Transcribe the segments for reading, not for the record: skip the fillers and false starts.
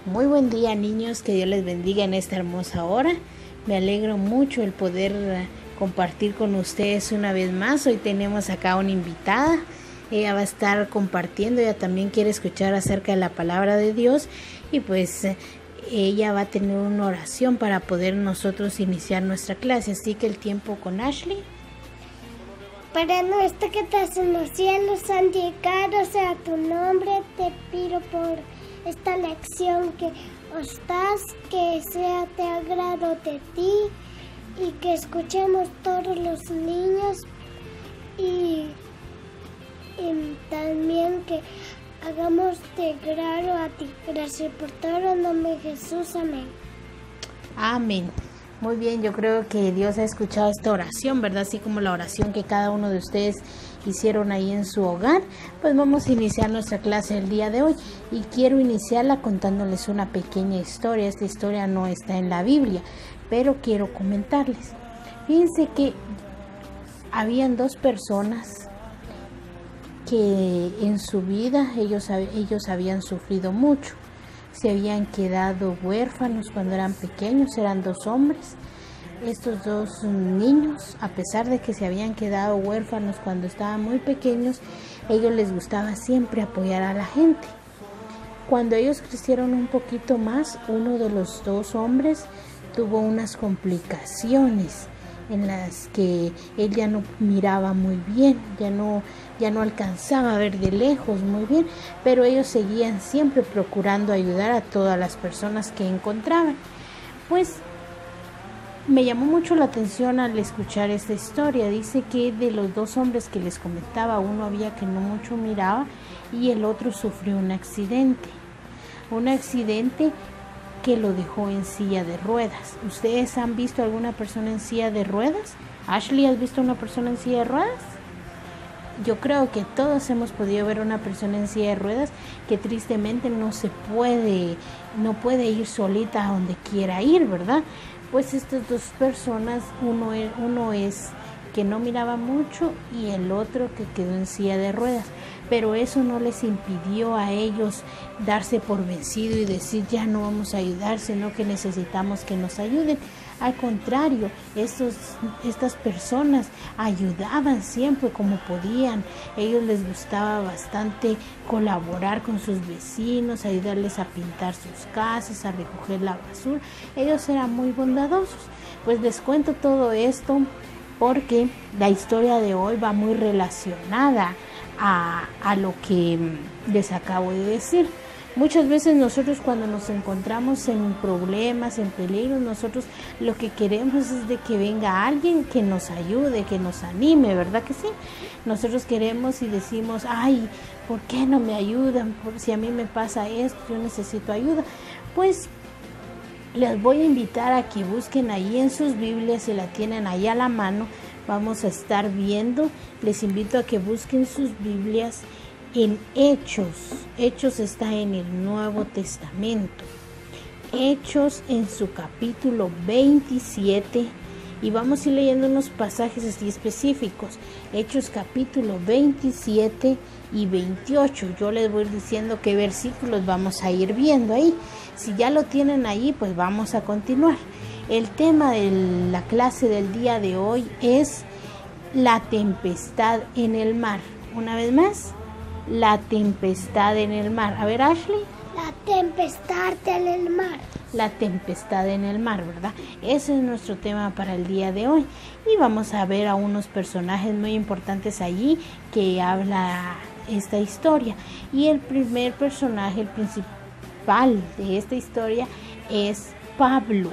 Muy buen día, niños, que Dios les bendiga en esta hermosa hora. Me alegro mucho el poder compartir con ustedes una vez más. Hoy tenemos acá una invitada. Ella va a estar compartiendo, ella también quiere escuchar acerca de la palabra de Dios y pues ella va a tener una oración para poder nosotros iniciar nuestra clase. Así que el tiempo con Ashley. Padre nuestro que estás en los cielos, santificado sea tu nombre. Te pido por esta lección que os das, que sea de agrado de ti y que escuchemos todos los niños y también que hagamos de grado a ti. Gracias por todo, en nombre de Jesús, amén. Amén. Muy bien, yo creo que Dios ha escuchado esta oración, ¿verdad? Así como la oración que cada uno de ustedes hicieron ahí en su hogar. Pues vamos a iniciar nuestra clase el día de hoy y quiero iniciarla contándoles una pequeña historia. Esta historia no está en la Biblia, pero quiero comentarles. Fíjense que habían dos personas que en su vida ellos habían sufrido mucho. Se habían quedado huérfanos cuando eran pequeños, eran dos hombres. Estos dos niños, a pesar de que se habían quedado huérfanos cuando estaban muy pequeños, ellos les gustaba siempre apoyar a la gente. Cuando ellos crecieron un poquito más, uno de los dos hombres tuvo unas complicaciones en las que él ya no miraba muy bien, ya no alcanzaba a ver de lejos muy bien, pero ellos seguían siempre procurando ayudar a todas las personas que encontraban. Pues me llamó mucho la atención al escuchar esta historia. Dice que de los dos hombres que les comentaba, uno había que no mucho miraba y el otro sufrió un accidente que lo dejó en silla de ruedas. ¿Ustedes han visto alguna persona en silla de ruedas? Ashley, ¿has visto una persona en silla de ruedas? Yo creo que todos hemos podido ver una persona en silla de ruedas que tristemente no puede ir solita a donde quiera ir, ¿verdad? Pues estas dos personas, uno es que no miraba mucho y el otro que quedó en silla de ruedas, pero eso no les impidió a ellos darse por vencido y decir ya no vamos a ayudar, sino que necesitamos que nos ayuden. Al contrario, estas personas ayudaban siempre como podían. Ellos les gustaba bastante colaborar con sus vecinos, ayudarles a pintar sus casas, a recoger la basura. Ellos eran muy bondadosos. Pues les cuento todo esto porque la historia de hoy va muy relacionada a lo que les acabo de decir. Muchas veces nosotros cuando nos encontramos en problemas, en peligros, nosotros lo que queremos es de que venga alguien que nos ayude, que nos anime, ¿verdad que sí? Nosotros queremos y decimos, ay, ¿por qué no me ayudan? Si a mí me pasa esto, yo necesito ayuda. Pues les voy a invitar a que busquen ahí en sus Biblias, si la tienen ahí a la mano, vamos a estar viendo. Les invito a que busquen sus Biblias en Hechos. Hechos está en el Nuevo Testamento. Hechos en su capítulo 27 y vamos a ir leyendo unos pasajes así específicos. Hechos capítulo 27 y 28. Yo les voy diciendo qué versículos vamos a ir viendo ahí. Si ya lo tienen ahí, pues vamos a continuar. El tema de la clase del día de hoy es la tempestad en el mar. Una vez más, la tempestad en el mar. A ver, Ashley. La tempestad en el mar. La tempestad en el mar, ¿verdad? Ese es nuestro tema para el día de hoy. Y vamos a ver a unos personajes muy importantes allí que habla esta historia. Y el primer personaje, el principal de esta historia es Pablo.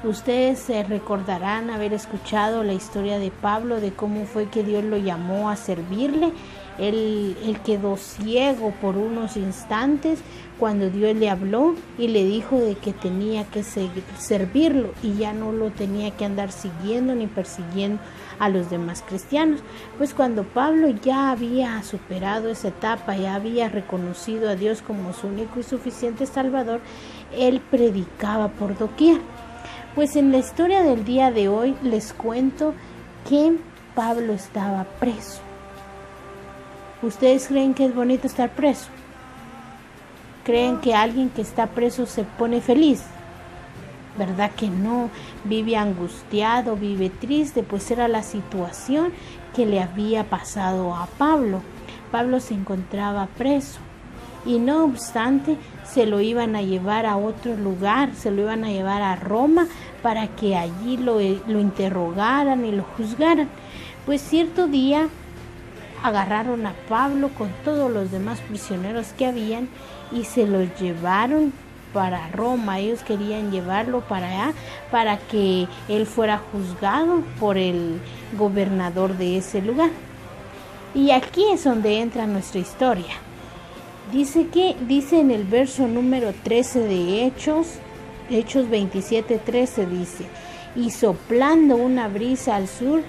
Ustedes se recordarán haber escuchado la historia de Pablo, de cómo fue que Dios lo llamó a servirle. Él quedó ciego por unos instantes cuando Dios le habló y le dijo de que tenía que servirlo y ya no lo tenía que andar siguiendo ni persiguiendo a los demás cristianos. Pues cuando Pablo ya había superado esa etapa, ya había reconocido a Dios como su único y suficiente Salvador, él predicaba por doquier. Pues en la historia del día de hoy les cuento que Pablo estaba preso. ¿Ustedes creen que es bonito estar preso? ¿Creen que alguien que está preso se pone feliz? ¿Verdad que no? Vive angustiado, vive triste, pues era la situación que le había pasado a Pablo. Pablo se encontraba preso y no obstante se lo iban a llevar a otro lugar, se lo iban a llevar a Roma para que allí lo interrogaran y lo juzgaran. Pues cierto día agarraron a Pablo con todos los demás prisioneros que habían y se los llevaron para Roma. Ellos querían llevarlo para allá para que él fuera juzgado por el gobernador de ese lugar. Y aquí es donde entra nuestra historia. Dice en el verso número 13 de Hechos 27:13 dice: y soplando una brisa al sur,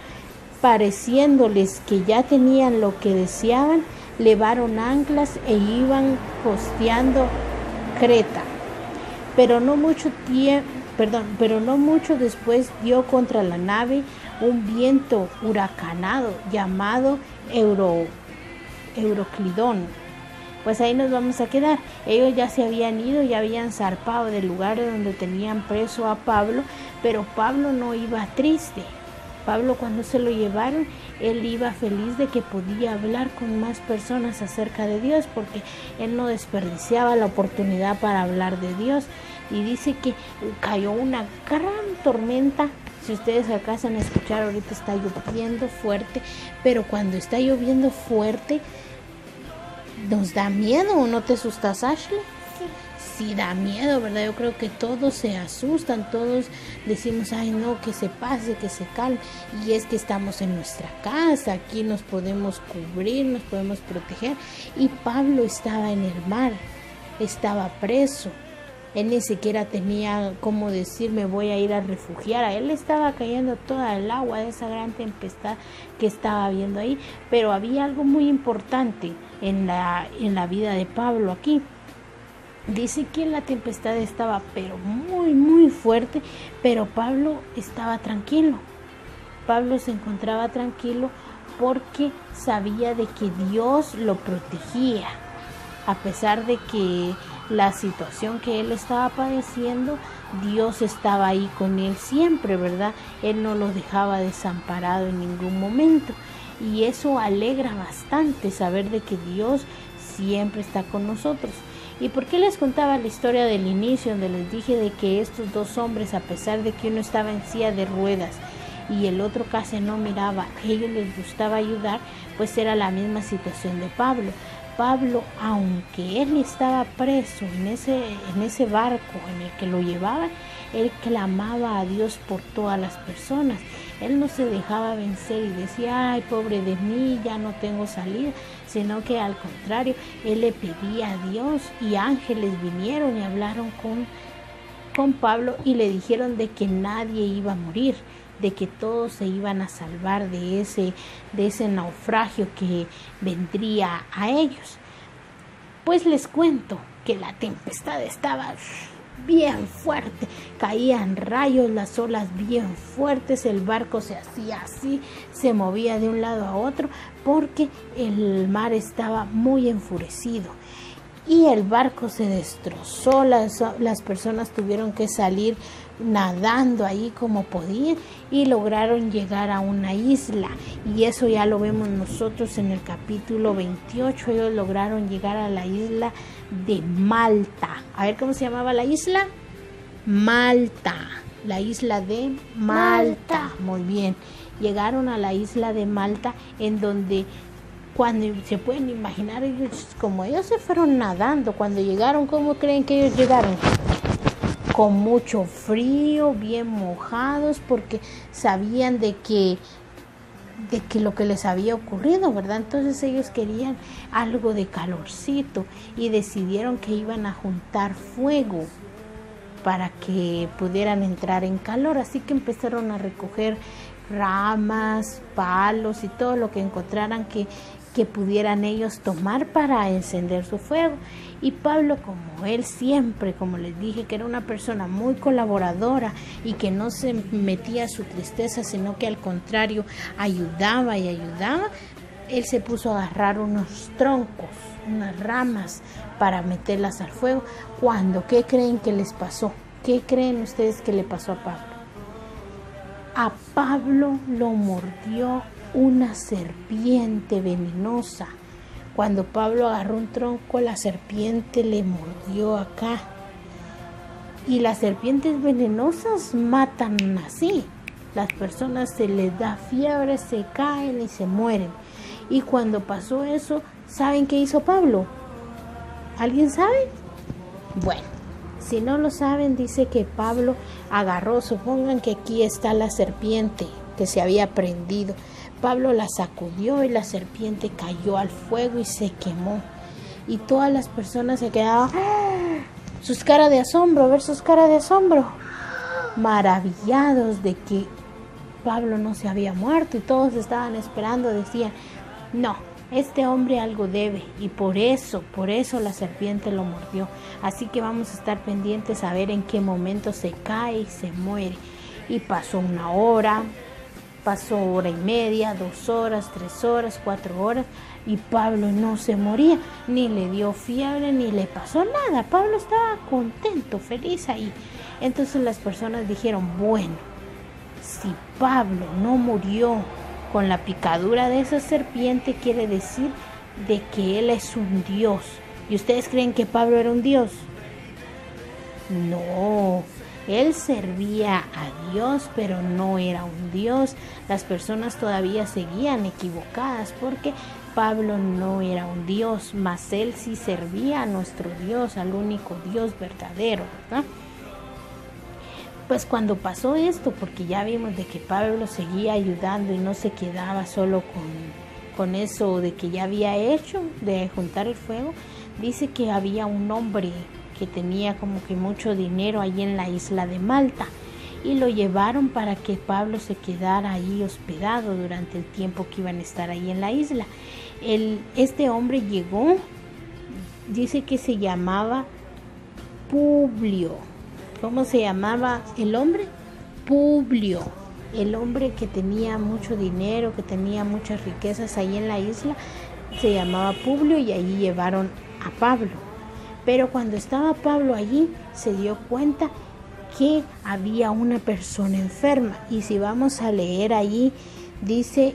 pareciéndoles que ya tenían lo que deseaban, levaron anclas e iban costeando Creta. Pero no mucho después dio contra la nave un viento huracanado llamado Euroclidón. Pues ahí nos vamos a quedar. Ellos ya se habían ido, ya habían zarpado del lugar donde tenían preso a Pablo, pero Pablo no iba triste. Pablo, cuando se lo llevaron, él iba feliz de que podía hablar con más personas acerca de Dios, porque él no desperdiciaba la oportunidad para hablar de Dios. Y dice que cayó una gran tormenta. Si ustedes alcanzan a escuchar, ahorita está lloviendo fuerte, pero cuando está lloviendo fuerte, ¿nos da miedo? ¿No te asustas, Ashley? Sí, da miedo, ¿verdad? Yo creo que todos se asustan, todos decimos, ay no, que se pase, que se calme. Y es que estamos en nuestra casa, aquí nos podemos cubrir, nos podemos proteger. Y Pablo estaba en el mar, estaba preso. Él ni siquiera tenía cómo decir, me voy a ir a refugiar. A él le estaba cayendo toda el agua de esa gran tempestad que estaba viendo ahí. Pero había algo muy importante en la vida de Pablo aquí. Dice que la tempestad estaba pero muy muy fuerte, pero Pablo estaba tranquilo. Pablo se encontraba tranquilo porque sabía de que Dios lo protegía. A pesar de que la situación que él estaba padeciendo, Dios estaba ahí con él siempre, ¿verdad? Él no lo dejaba desamparado en ningún momento. Y eso alegra bastante, saber de que Dios siempre está con nosotros. ¿Y por qué les contaba la historia del inicio, donde les dije de que estos dos hombres, a pesar de que uno estaba en silla de ruedas y el otro casi no miraba, a ellos les gustaba ayudar? Pues era la misma situación de Pablo. Pablo, aunque él estaba preso en ese barco en el que lo llevaban, él clamaba a Dios por todas las personas. Él no se dejaba vencer y decía, ay, pobre de mí, ya no tengo salida, sino que al contrario, él le pedía a Dios, y ángeles vinieron y hablaron con Pablo y le dijeron de que nadie iba a morir, de que todos se iban a salvar de ese naufragio que vendría a ellos. Pues les cuento que la tempestad estaba bien fuerte, caían rayos, las olas bien fuertes, el barco se hacía así, se movía de un lado a otro porque el mar estaba muy enfurecido y el barco se destrozó. Las personas tuvieron que salir nadando ahí como podían y lograron llegar a una isla, y eso ya lo vemos nosotros en el capítulo 28. Ellos lograron llegar a la isla de Malta. A ver, ¿cómo se llamaba la isla? Malta, la isla de Malta. Muy bien, llegaron a la isla de Malta, en donde, cuando se pueden imaginar, ellos se fueron nadando. Cuando llegaron, ¿cómo creen que ellos llegaron? Con mucho frío, bien mojados, porque sabían de que lo que les había ocurrido, ¿verdad? Entonces ellos querían algo de calorcito y decidieron que iban a juntar fuego para que pudieran entrar en calor. Así que empezaron a recoger ramas, palos y todo lo que encontraran que pudieran ellos tomar para encender su fuego. Y Pablo, como él siempre, como les dije, que era una persona muy colaboradora y que no se metía a su tristeza, sino que al contrario ayudaba y ayudaba, él se puso a agarrar unos troncos, unas ramas para meterlas al fuego. ¿Qué creen que les pasó? ¿Qué creen ustedes que le pasó a Pablo? A Pablo lo mordió una serpiente venenosa. Cuando Pablo agarró un tronco, la serpiente le mordió acá. Y las serpientes venenosas matan así. Las personas se les da fiebre, se caen y se mueren. Y cuando pasó eso, ¿saben qué hizo Pablo? ¿Alguien sabe? Bueno, si no lo saben, dice que Pablo agarró, supongan que aquí está la serpiente que se había prendido. Pablo la sacudió y la serpiente cayó al fuego y se quemó. Y todas las personas se quedaban, sus caras de asombro, ver sus caras de asombro, maravillados de que Pablo no se había muerto, y todos estaban esperando, decían, no, este hombre algo debe, y por eso la serpiente lo mordió. Así que vamos a estar pendientes a ver en qué momento se cae y se muere. Y pasó 1 hora, pasó 1 hora y media, 2 horas, 3 horas, 4 horas, y Pablo no se moría, ni le dio fiebre, ni le pasó nada. Pablo estaba contento, feliz ahí. Entonces las personas dijeron, bueno, si Pablo no murió con la picadura de esa serpiente, quiere decir de que él es un Dios. ¿Y ustedes creen que Pablo era un Dios? No, él servía a Dios, pero no era un Dios. Las personas todavía seguían equivocadas porque Pablo no era un Dios, mas él sí servía a nuestro Dios, al único Dios verdadero, ¿verdad? Pues cuando pasó esto, porque ya vimos de que Pablo seguía ayudando y no se quedaba solo con eso de que ya había hecho, de juntar el fuego, dice que había un hombre que tenía como que mucho dinero ahí en la isla de Malta, y lo llevaron para que Pablo se quedara ahí hospedado durante el tiempo que iban a estar ahí en la isla. Este hombre llegó, dice que se llamaba Publio. ¿Cómo se llamaba el hombre? Publio. El hombre que tenía mucho dinero, que tenía muchas riquezas ahí en la isla, se llamaba Publio, y allí llevaron a Pablo. Pero cuando estaba Pablo allí, se dio cuenta que había una persona enferma. Y si vamos a leer allí, dice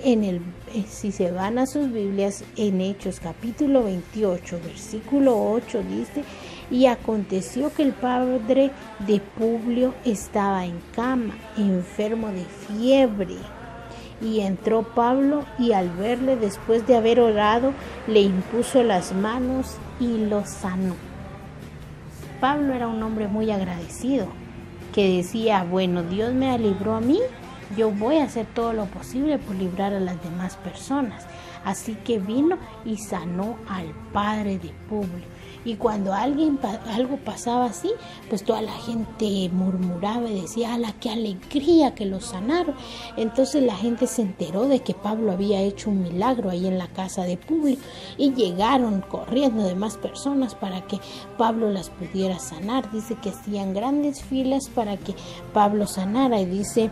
si se van a sus Biblias, en Hechos capítulo 28, versículo 8, dice: y aconteció que el padre de Publio estaba en cama, enfermo de fiebre. Y entró Pablo, y al verle, después de haber orado, le impuso las manos y lo sanó. Pablo era un hombre muy agradecido, que decía, bueno, Dios me libró a mí, yo voy a hacer todo lo posible por librar a las demás personas. Así que vino y sanó al padre de Publio. Y cuando algo pasaba así, pues toda la gente murmuraba y decía, ¡ala, qué alegría que lo sanaron! Entonces la gente se enteró de que Pablo había hecho un milagro ahí en la casa de Publio, y llegaron corriendo demás personas para que Pablo las pudiera sanar. Dice que hacían grandes filas para que Pablo sanara, y dice...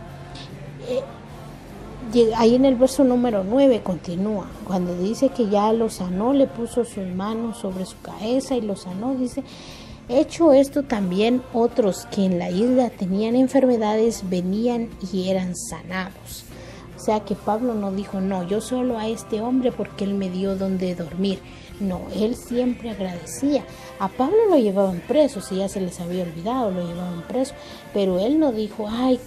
ahí en el verso número 9 continúa, cuando dice que ya lo sanó, le puso sus manos sobre su cabeza y lo sanó, dice, hecho esto también otros que en la isla tenían enfermedades venían y eran sanados. O sea que Pablo no dijo, no, yo solo a este hombre porque él me dio donde dormir. No, él siempre agradecía. A Pablo lo llevaban preso, si ya se les había olvidado, lo llevaban preso, pero él no dijo, ay,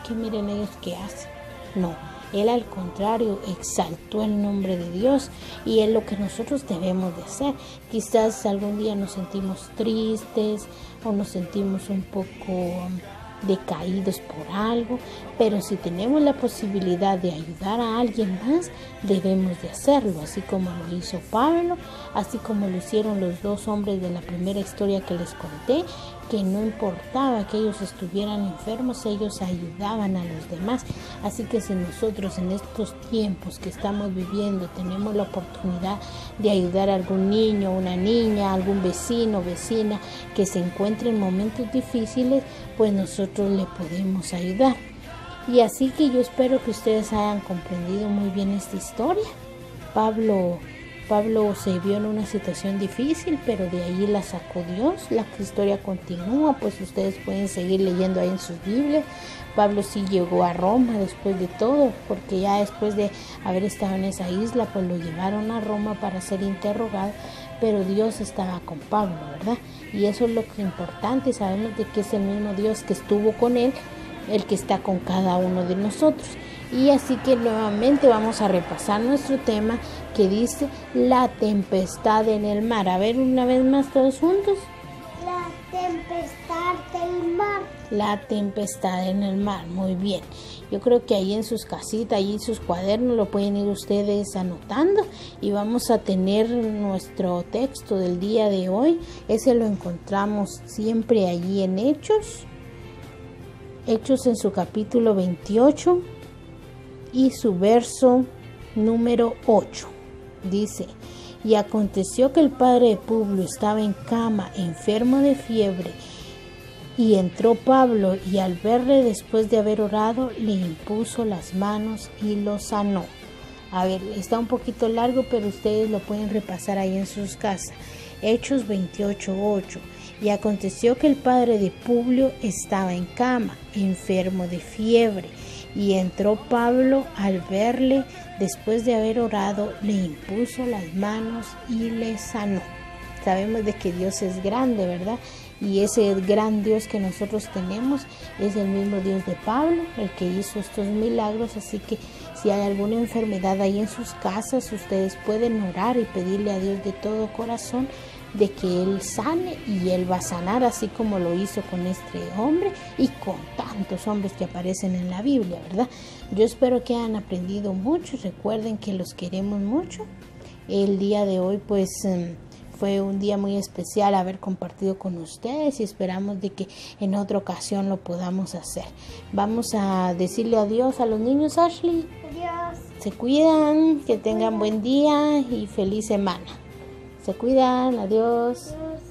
que miren ellos qué hacen. No, él al contrario exaltó el nombre de Dios, y es lo que nosotros debemos de hacer. Quizás algún día nos sentimos tristes o nos sentimos un poco decaídos por algo, pero si tenemos la posibilidad de ayudar a alguien más, debemos de hacerlo, así como lo hizo Pablo, así como lo hicieron los 2 hombres de la primera historia que les conté, que no importaba que ellos estuvieran enfermos, ellos ayudaban a los demás. Así que si nosotros en estos tiempos que estamos viviendo tenemos la oportunidad de ayudar a algún niño, una niña, algún vecino, vecina que se encuentre en momentos difíciles, pues nosotros le podemos ayudar. Y así que yo espero que ustedes hayan comprendido muy bien esta historia, Pablo se vio en una situación difícil, pero de ahí la sacó Dios. La historia continúa, pues ustedes pueden seguir leyendo ahí en sus Biblias. Pablo sí llegó a Roma después de todo, porque ya después de haber estado en esa isla, pues lo llevaron a Roma para ser interrogado, pero Dios estaba con Pablo, ¿verdad? Y eso es lo que es importante, sabemos de que es el mismo Dios que estuvo con él, el que está con cada uno de nosotros. Y así que nuevamente vamos a repasar nuestro tema que dice la tempestad en el mar. A ver, una vez más todos juntos. La tempestad del mar. La tempestad en el mar, muy bien. Yo creo que ahí en sus casitas, ahí en sus cuadernos lo pueden ir ustedes anotando y vamos a tener nuestro texto del día de hoy. Ese lo encontramos siempre allí en Hechos en su capítulo 28 y su verso número 8. Dice: y aconteció que el padre de Publio estaba en cama, enfermo de fiebre, y entró Pablo, y al verle después de haber orado, le impuso las manos y lo sanó. A ver, está un poquito largo, pero ustedes lo pueden repasar ahí en sus casas. Hechos 28:8. Y aconteció que el padre de Publio estaba en cama, enfermo de fiebre, y entró Pablo, al verle después de haber orado, le impuso las manos y le sanó. Sabemos de que Dios es grande, ¿verdad? Y ese gran Dios que nosotros tenemos es el mismo Dios de Pablo, el que hizo estos milagros. Así que si hay alguna enfermedad ahí en sus casas, ustedes pueden orar y pedirle a Dios de todo corazón de que Él sane, y Él va a sanar, así como lo hizo con este hombre y con tantos hombres que aparecen en la Biblia, ¿verdad? Yo espero que hayan aprendido mucho. Recuerden que los queremos mucho. El día de hoy pues fue un día muy especial haber compartido con ustedes, y esperamos de que en otra ocasión lo podamos hacer. Vamos a decirle adiós a los niños, Ashley. Adiós. Se cuidan, que tengan buen día y feliz semana. Se cuidan, adiós. Adiós.